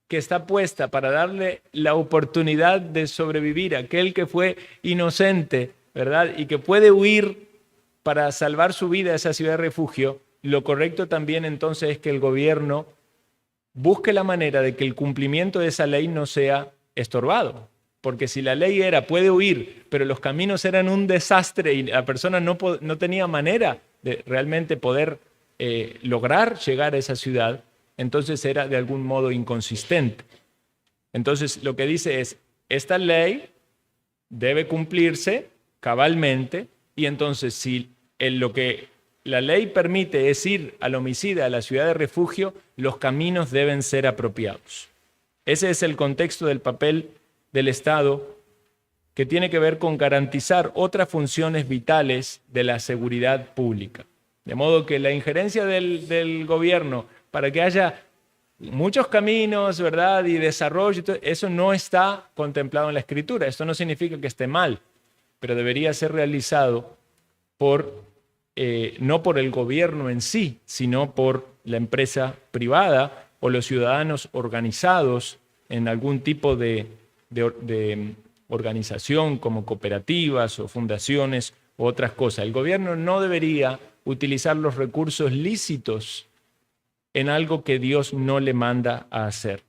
que está puesta para darle la oportunidad de sobrevivir a aquel que fue inocente, ¿verdad? Y que puede huir para salvar su vida a esa ciudad de refugio, lo correcto también entonces es que el gobierno busque la manera de que el cumplimiento de esa ley no sea estorbado. Porque si la ley era puede huir, pero los caminos eran un desastre y la persona no tenía manera de realmente poder lograr llegar a esa ciudad, entonces era de algún modo inconsistente. Entonces lo que dice es, esta ley debe cumplirse cabalmente, y entonces si lo que la ley permite es ir al homicida a la ciudad de refugio, los caminos deben ser apropiados. Ese es el contexto del papel del Estado, que tiene que ver con garantizar otras funciones vitales de la seguridad pública. De modo que la injerencia del gobierno para que haya muchos caminos, ¿verdad?, y desarrollo, eso no está contemplado en la Escritura. Esto no significa que esté mal, pero debería ser realizado no por el gobierno en sí, sino por la empresa privada o los ciudadanos organizados en algún tipo de organización como cooperativas o fundaciones u otras cosas. El gobierno no debería utilizar los recursos lícitos en algo que Dios no le manda a hacer.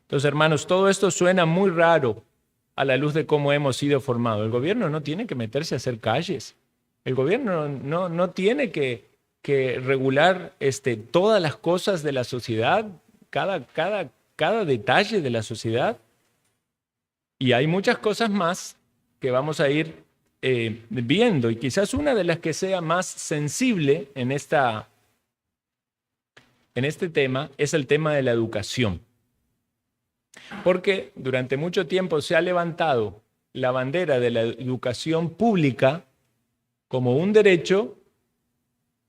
Entonces, hermanos, todo esto suena muy raro a la luz de cómo hemos sido formados. El gobierno no tiene que meterse a hacer calles. El gobierno no tiene que regular todas las cosas de la sociedad, cada detalle de la sociedad. Y hay muchas cosas más que vamos a ir viendo. Y quizás una de las que sea más sensible en este tema es el tema de la educación. Porque durante mucho tiempo se ha levantado la bandera de la educación pública como un derecho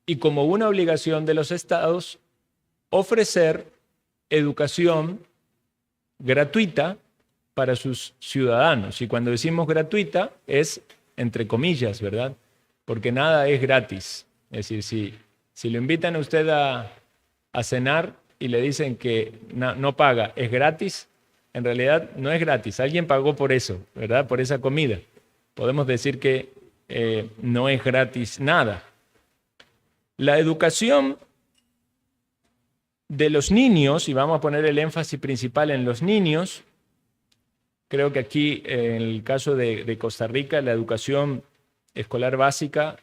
y como una obligación de los estados ofrecer educación gratuita para sus ciudadanos. Y cuando decimos gratuita es entre comillas, ¿verdad? Porque nada es gratis. Es decir, si lo invitan a usted a cenar y le dicen que no paga, es gratis, en realidad no es gratis. Alguien pagó por eso, ¿verdad? Por esa comida. Podemos decir que no es gratis nada. La educación de los niños, y vamos a poner el énfasis principal en los niños, creo que aquí en el caso de Costa Rica, la educación escolar básica,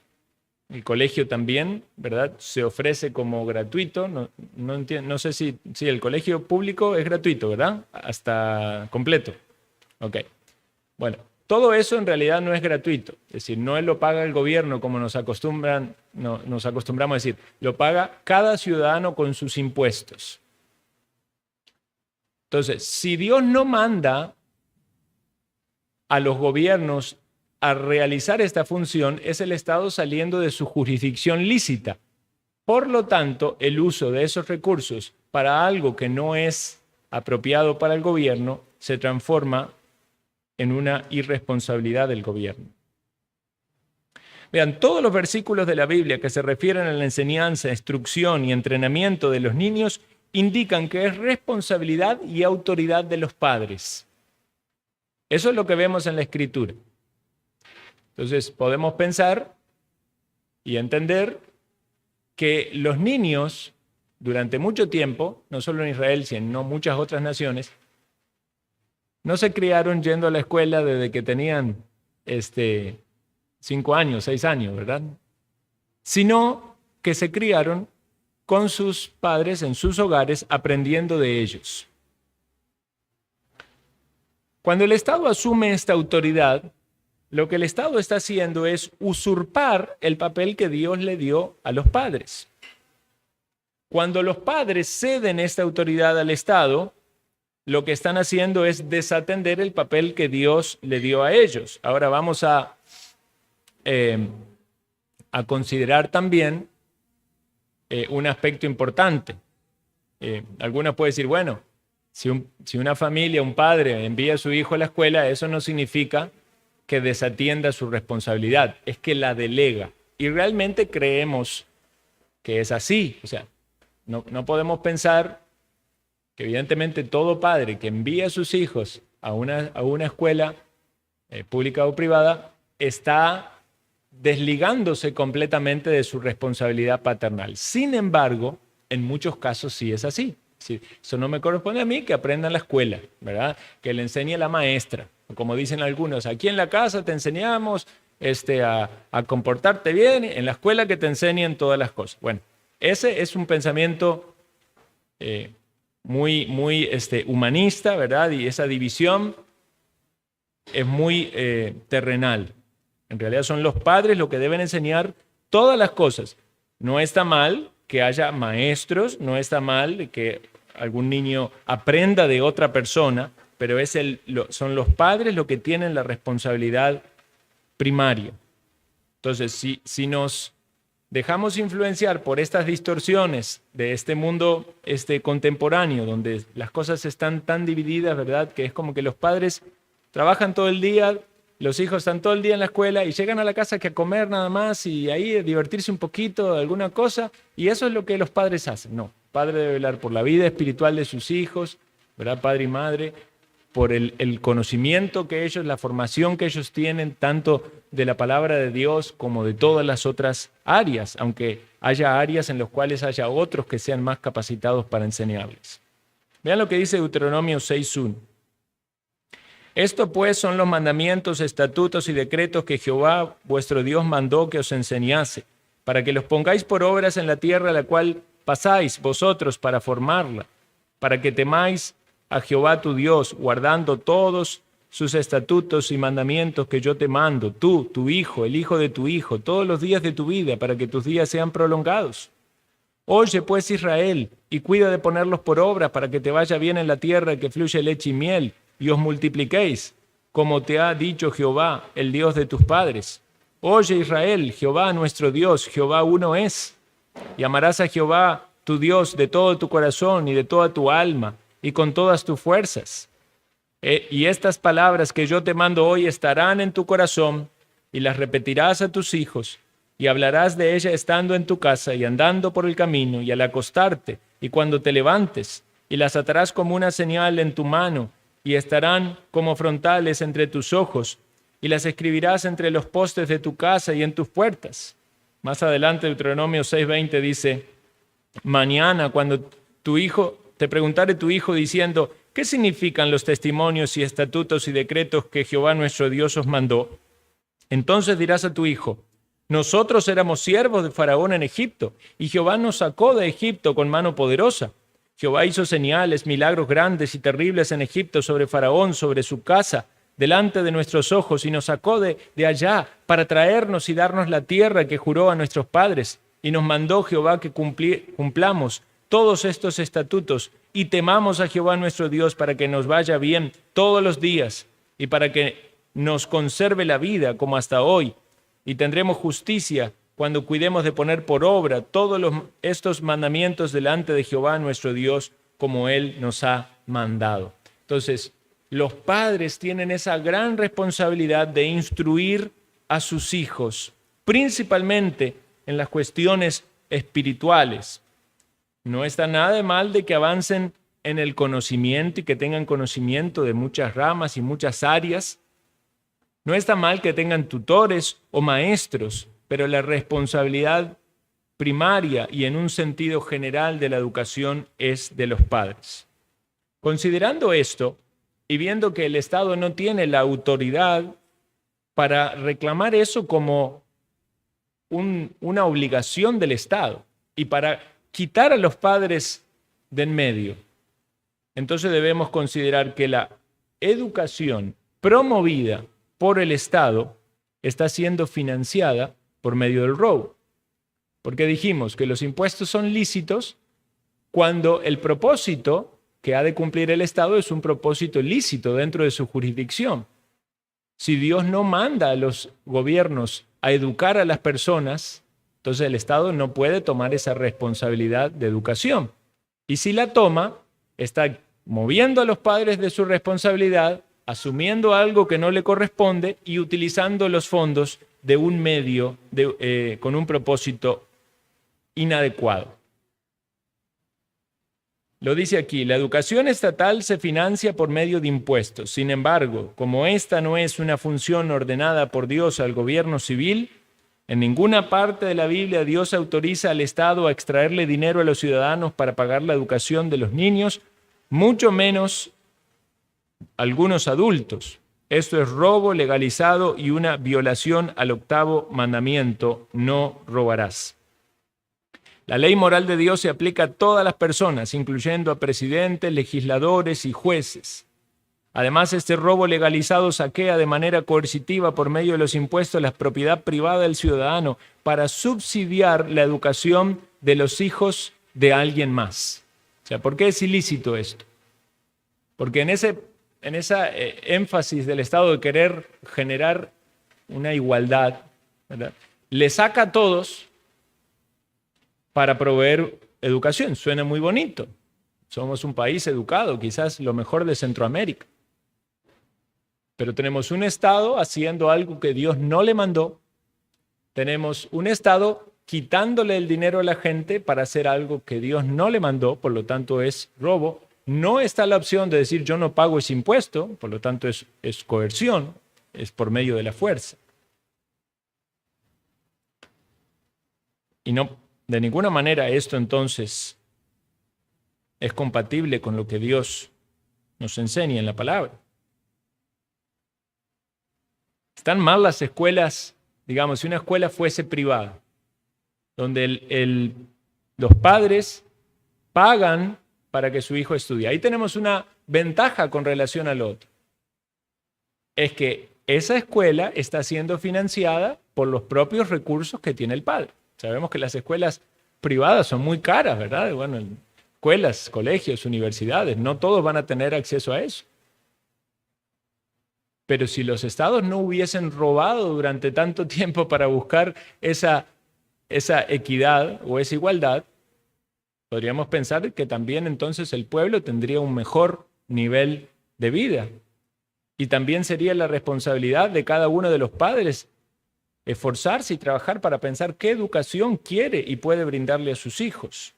el colegio también, ¿verdad?, se ofrece como gratuito. No sé si el colegio público es gratuito, ¿verdad? Hasta completo. Ok. Bueno, todo eso en realidad no es gratuito. Es decir, no lo paga el gobierno como nos acostumbramos a decir. Lo paga cada ciudadano con sus impuestos. Entonces, si Dios no manda a los gobiernos a realizar esta función, es el Estado saliendo de su jurisdicción lícita. Por lo tanto, el uso de esos recursos para algo que no es apropiado para el gobierno se transforma en una irresponsabilidad del gobierno. Vean, todos los versículos de la Biblia que se refieren a la enseñanza, instrucción y entrenamiento de los niños indican que es responsabilidad y autoridad de los padres. Eso es lo que vemos en la Escritura. Entonces, podemos pensar y entender que los niños, durante mucho tiempo, no solo en Israel, sino en muchas otras naciones, no se criaron yendo a la escuela desde que tenían 5 años, 6 años, ¿verdad? Sino que se criaron con sus padres en sus hogares, aprendiendo de ellos. Cuando el Estado asume esta autoridad, lo que el Estado está haciendo es usurpar el papel que Dios le dio a los padres. Cuando los padres ceden esta autoridad al Estado, lo que están haciendo es desatender el papel que Dios le dio a ellos. Ahora vamos a considerar también un aspecto importante. Algunos pueden decir, bueno, si una familia, un padre envía a su hijo a la escuela, eso no significa que desatienda su responsabilidad, es que la delega. Y realmente creemos que es así. O sea, no podemos pensar que evidentemente todo padre que envía a sus hijos a una escuela pública o privada está desligándose completamente de su responsabilidad paternal. Sin embargo, en muchos casos sí es así. Eso no me corresponde a mí, que aprenda en la escuela, ¿verdad? Que le enseñe la maestra. Como dicen algunos, aquí en la casa te enseñamos a comportarte bien, en la escuela que te enseñen todas las cosas. Bueno, ese es un pensamiento muy humanista, ¿verdad? Y esa división es muy terrenal. En realidad son los padres los que deben enseñar todas las cosas. No está mal que haya maestros, no está mal que algún niño aprenda de otra persona, pero son los padres los que tienen la responsabilidad primaria. Entonces, si nos dejamos influenciar por estas distorsiones de este mundo contemporáneo, donde las cosas están tan divididas, ¿verdad? Que es como que los padres trabajan todo el día, los hijos están todo el día en la escuela y llegan a la casa que a comer nada más y ahí a divertirse un poquito de alguna cosa, y eso es lo que los padres hacen. No, padre debe velar por la vida espiritual de sus hijos, ¿verdad? Padre y madre, por el conocimiento que ellos, la formación que ellos tienen, tanto de la palabra de Dios como de todas las otras áreas, aunque haya áreas en las cuales haya otros que sean más capacitados para enseñarles. Vean lo que dice Deuteronomio 6:1. Esto pues son los mandamientos, estatutos y decretos que Jehová vuestro Dios mandó que os enseñase, para que los pongáis por obras en la tierra a la cual pasáis vosotros para formarla, para que temáis a Jehová tu Dios, guardando todos sus estatutos y mandamientos que yo te mando, tú, tu hijo, el hijo de tu hijo, todos los días de tu vida, para que tus días sean prolongados. Oye pues Israel, y cuida de ponerlos por obra para que te vaya bien en la tierra que fluye leche y miel, y os multipliquéis, como te ha dicho Jehová, el Dios de tus padres. Oye Israel, Jehová nuestro Dios, Jehová uno es. Y amarás a Jehová tu Dios de todo tu corazón y de toda tu alma y con todas tus fuerzas. Y estas palabras que yo te mando hoy estarán en tu corazón y las repetirás a tus hijos y hablarás de ella estando en tu casa y andando por el camino y al acostarte y cuando te levantes, y las atarás como una señal en tu mano y estarán como frontales entre tus ojos, y las escribirás entre los postes de tu casa y en tus puertas. Más adelante, Deuteronomio 6:20 dice, mañana cuando te preguntare tu hijo diciendo, ¿qué significan los testimonios y estatutos y decretos que Jehová nuestro Dios os mandó? Entonces dirás a tu hijo, nosotros éramos siervos de Faraón en Egipto, y Jehová nos sacó de Egipto con mano poderosa. Jehová hizo señales, milagros grandes y terribles en Egipto sobre Faraón, sobre su casa, delante de nuestros ojos, y nos sacó de allá para traernos y darnos la tierra que juró a nuestros padres. Y nos mandó Jehová que cumplamos todos estos estatutos y temamos a Jehová nuestro Dios para que nos vaya bien todos los días y para que nos conserve la vida como hasta hoy. Y tendremos justicia cuando cuidemos de poner por obra todos estos mandamientos delante de Jehová nuestro Dios, como Él nos ha mandado. Entonces, los padres tienen esa gran responsabilidad de instruir a sus hijos, principalmente en las cuestiones espirituales. No está nada de mal de que avancen en el conocimiento y que tengan conocimiento de muchas ramas y muchas áreas. No está mal que tengan tutores o maestros, pero la responsabilidad primaria y en un sentido general de la educación es de los padres. Considerando esto y viendo que el Estado no tiene la autoridad para reclamar eso como una obligación del Estado y para quitar a los padres de en medio, entonces debemos considerar que la educación promovida por el Estado está siendo financiada por medio del robo. Porque dijimos que los impuestos son lícitos cuando el propósito que ha de cumplir el Estado es un propósito lícito dentro de su jurisdicción. Si Dios no manda a los gobiernos a educar a las personas, entonces el Estado no puede tomar esa responsabilidad de educación. Y si la toma, está moviendo a los padres de su responsabilidad, asumiendo algo que no le corresponde y utilizando los fondos de un medio con un propósito inadecuado. Lo dice aquí, la educación estatal se financia por medio de impuestos. Sin embargo, como esta no es una función ordenada por Dios al gobierno civil, en ninguna parte de la Biblia Dios autoriza al Estado a extraerle dinero a los ciudadanos para pagar la educación de los niños, mucho menos algunos adultos. Esto es robo legalizado y una violación al 8º mandamiento, no robarás. La ley moral de Dios se aplica a todas las personas, incluyendo a presidentes, legisladores y jueces. Además, este robo legalizado saquea de manera coercitiva por medio de los impuestos la propiedad privada del ciudadano para subsidiar la educación de los hijos de alguien más. O sea, ¿por qué es ilícito esto? Porque en esa énfasis del Estado de querer generar una igualdad, ¿verdad?, le saca a todos para proveer educación. Suena muy bonito. Somos un país educado, quizás lo mejor de Centroamérica. Pero tenemos un Estado haciendo algo que Dios no le mandó. Tenemos un Estado quitándole el dinero a la gente para hacer algo que Dios no le mandó, por lo tanto es robo. No está la opción de decir yo no pago ese impuesto, por lo tanto es coerción, es por medio de la fuerza. Y no, de ninguna manera esto entonces es compatible con lo que Dios nos enseña en la palabra. Están mal las escuelas, digamos, si una escuela fuese privada, donde los padres pagan para que su hijo estudie. Ahí tenemos una ventaja con relación al otro. Es que esa escuela está siendo financiada por los propios recursos que tiene el padre. Sabemos que las escuelas privadas son muy caras, ¿verdad? Bueno, escuelas, colegios, universidades, no todos van a tener acceso a eso. Pero si los estados no hubiesen robado durante tanto tiempo para buscar esa equidad o esa igualdad, podríamos pensar que también entonces el pueblo tendría un mejor nivel de vida. Y también sería la responsabilidad de cada uno de los padres esforzarse y trabajar para pensar qué educación quiere y puede brindarle a sus hijos.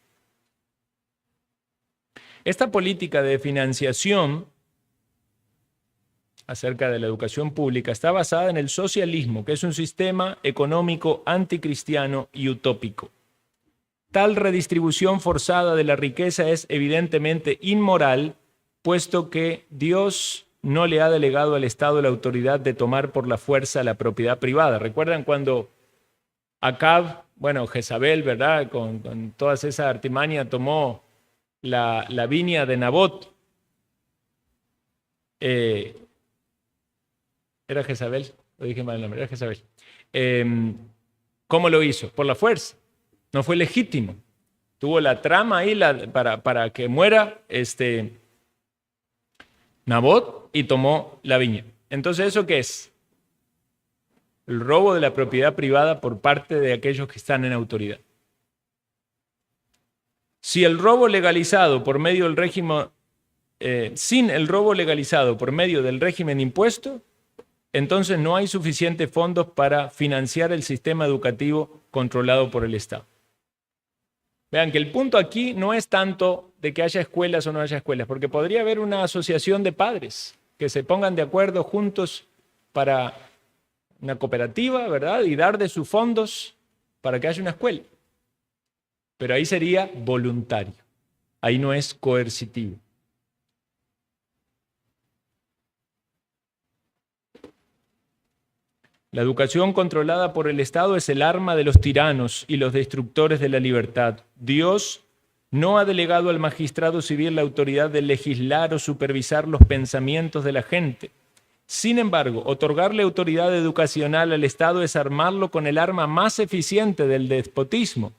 Esta política de financiación acerca de la educación pública está basada en el socialismo, que es un sistema económico anticristiano y utópico. Tal redistribución forzada de la riqueza es evidentemente inmoral, puesto que Dios no le ha delegado al Estado la autoridad de tomar por la fuerza la propiedad privada. ¿Recuerdan cuando Acab, Jezabel, ¿verdad?, con toda esa artimaña tomó la viña de Nabot? Era Jezabel, lo dije mal el nombre, era Jezabel. ¿Cómo lo hizo? Por la fuerza. No fue legítimo. Tuvo la trama ahí para que muera Nabot y tomó la viña. Entonces, ¿eso qué es? El robo de la propiedad privada por parte de aquellos que están en autoridad. Si el robo legalizado por medio del régimen, sin el robo legalizado por medio del régimen impuesto, entonces no hay suficientes fondos para financiar el sistema educativo controlado por el Estado. Vean que el punto aquí no es tanto de que haya escuelas o no haya escuelas, porque podría haber una asociación de padres que se pongan de acuerdo juntos para una cooperativa, ¿verdad?, y dar de sus fondos para que haya una escuela. Pero ahí sería voluntario, ahí no es coercitivo. La educación controlada por el Estado es el arma de los tiranos y los destructores de la libertad. Dios no ha delegado al magistrado civil la autoridad de legislar o supervisar los pensamientos de la gente. Sin embargo, otorgarle autoridad educacional al Estado es armarlo con el arma más eficiente del despotismo,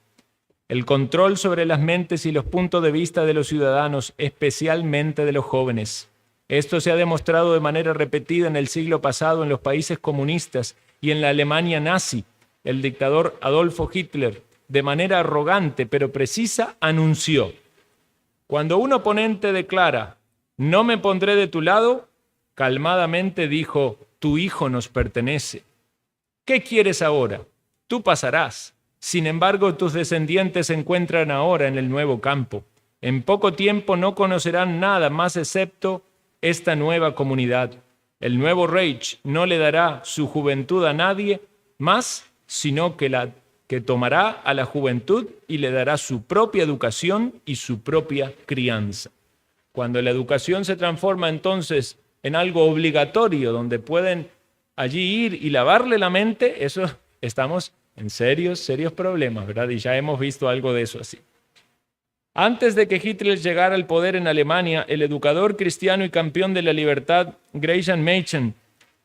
el control sobre las mentes y los puntos de vista de los ciudadanos, especialmente de los jóvenes. Esto se ha demostrado de manera repetida en el siglo pasado en los países comunistas y en la Alemania nazi. El dictador Adolfo Hitler, de manera arrogante pero precisa, anunció: cuando un oponente declara, no me pondré de tu lado, calmadamente dijo, tu hijo nos pertenece. ¿Qué quieres ahora? Tú pasarás. Sin embargo, tus descendientes se encuentran ahora en el nuevo campo. En poco tiempo no conocerán nada más excepto esta nueva comunidad. El nuevo Reich no le dará su juventud a nadie más, sino que tomará a la juventud y le dará su propia educación y su propia crianza. Cuando la educación se transforma entonces en algo obligatorio, donde pueden allí ir y lavarle la mente, eso estamos en serios problemas, ¿verdad? Y ya hemos visto algo de eso así. Antes de que Hitler llegara al poder en Alemania, el educador cristiano y campeón de la libertad, Gresham Machen,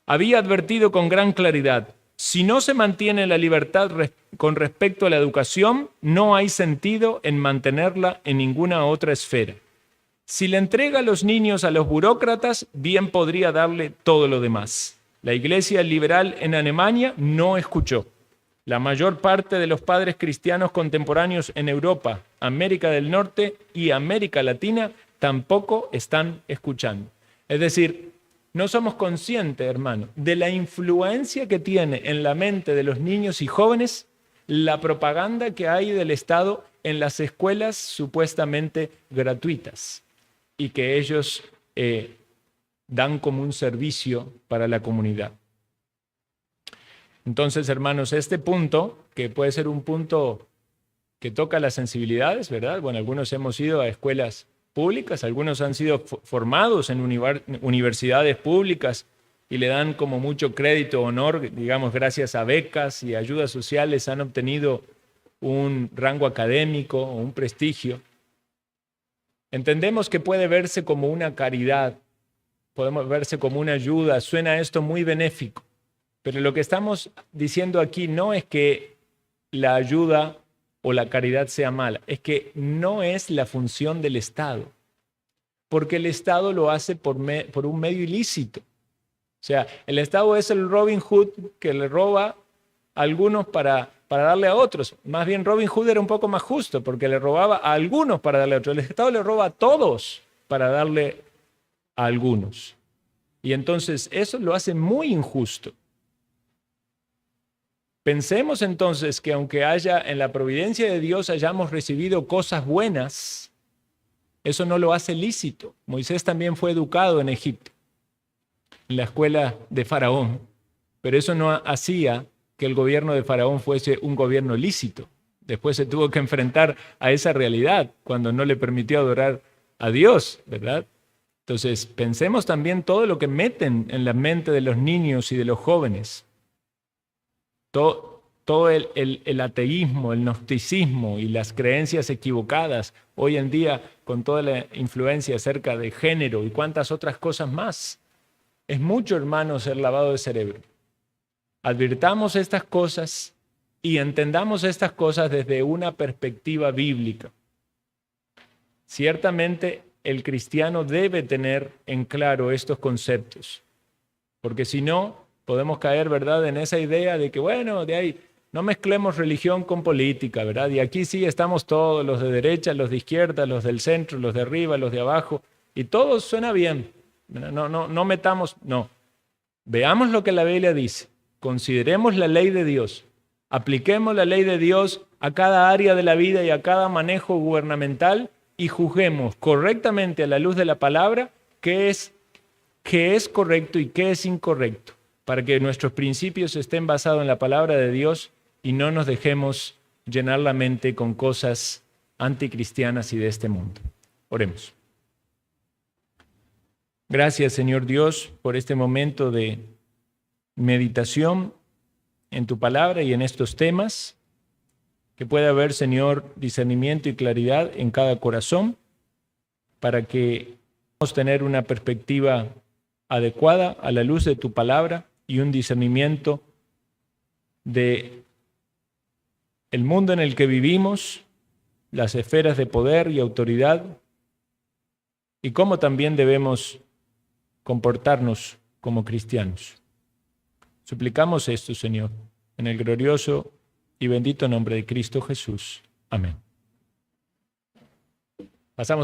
había advertido con gran claridad: si no se mantiene la libertad con respecto a la educación, no hay sentido en mantenerla en ninguna otra esfera. Si le entrega a los niños a los burócratas, bien podría darle todo lo demás. La Iglesia liberal en Alemania no escuchó. La mayor parte de los padres cristianos contemporáneos en Europa, América del Norte y América Latina tampoco están escuchando. Es decir, no somos conscientes, hermano, de la influencia que tiene en la mente de los niños y jóvenes la propaganda que hay del Estado en las escuelas supuestamente gratuitas y que ellos dan como un servicio para la comunidad. Entonces, hermanos, este punto, que puede ser un punto que toca las sensibilidades, ¿verdad? Bueno, algunos hemos ido a escuelas públicas, algunos han sido formados en universidades públicas y le dan como mucho crédito, honor, digamos, gracias a becas y ayudas sociales han obtenido un rango académico o un prestigio. Entendemos que puede verse como una caridad, podemos verse como una ayuda, suena esto muy benéfico. Pero lo que estamos diciendo aquí no es que la ayuda o la caridad sea mala, es que no es la función del Estado, porque el Estado lo hace por un medio ilícito. O sea, el Estado es el Robin Hood que le roba a algunos para darle a otros. Más bien Robin Hood era un poco más justo, porque le robaba a algunos para darle a otros. El Estado le roba a todos para darle a algunos. Y entonces eso lo hace muy injusto. Pensemos entonces que aunque en la providencia de Dios hayamos recibido cosas buenas, eso no lo hace lícito. Moisés también fue educado en Egipto, en la escuela de Faraón, pero eso no hacía que el gobierno de Faraón fuese un gobierno lícito. Después se tuvo que enfrentar a esa realidad cuando no le permitió adorar a Dios, ¿verdad? Entonces, pensemos también todo lo que meten en la mente de los niños y de los jóvenes. Todo el ateísmo, el gnosticismo y las creencias equivocadas hoy en día con toda la influencia acerca de género y cuántas otras cosas más. Es mucho, hermano, ser lavado de cerebro. Advirtamos estas cosas y entendamos estas cosas desde una perspectiva bíblica. Ciertamente el cristiano debe tener en claro estos conceptos, porque si no, podemos caer, ¿verdad?, en esa idea de que, bueno, de ahí no mezclemos religión con política, ¿verdad? Y aquí sí estamos todos, los de derecha, los de izquierda, los del centro, los de arriba, los de abajo, y todo suena bien. No metamos, no. Veamos lo que la Biblia dice. Consideremos la ley de Dios. Apliquemos la ley de Dios a cada área de la vida y a cada manejo gubernamental y juzguemos correctamente a la luz de la palabra qué es correcto y qué es incorrecto, para que nuestros principios estén basados en la palabra de Dios y no nos dejemos llenar la mente con cosas anticristianas y de este mundo. Oremos. Gracias, Señor Dios, por este momento de meditación en tu palabra y en estos temas. Que pueda haber, Señor, discernimiento y claridad en cada corazón para que podamos tener una perspectiva adecuada a la luz de tu palabra y un discernimiento de el mundo en el que vivimos, las esferas de poder y autoridad y cómo también debemos comportarnos como cristianos. Suplicamos esto, Señor, en el glorioso y bendito nombre de Cristo Jesús. Amén. Pasamos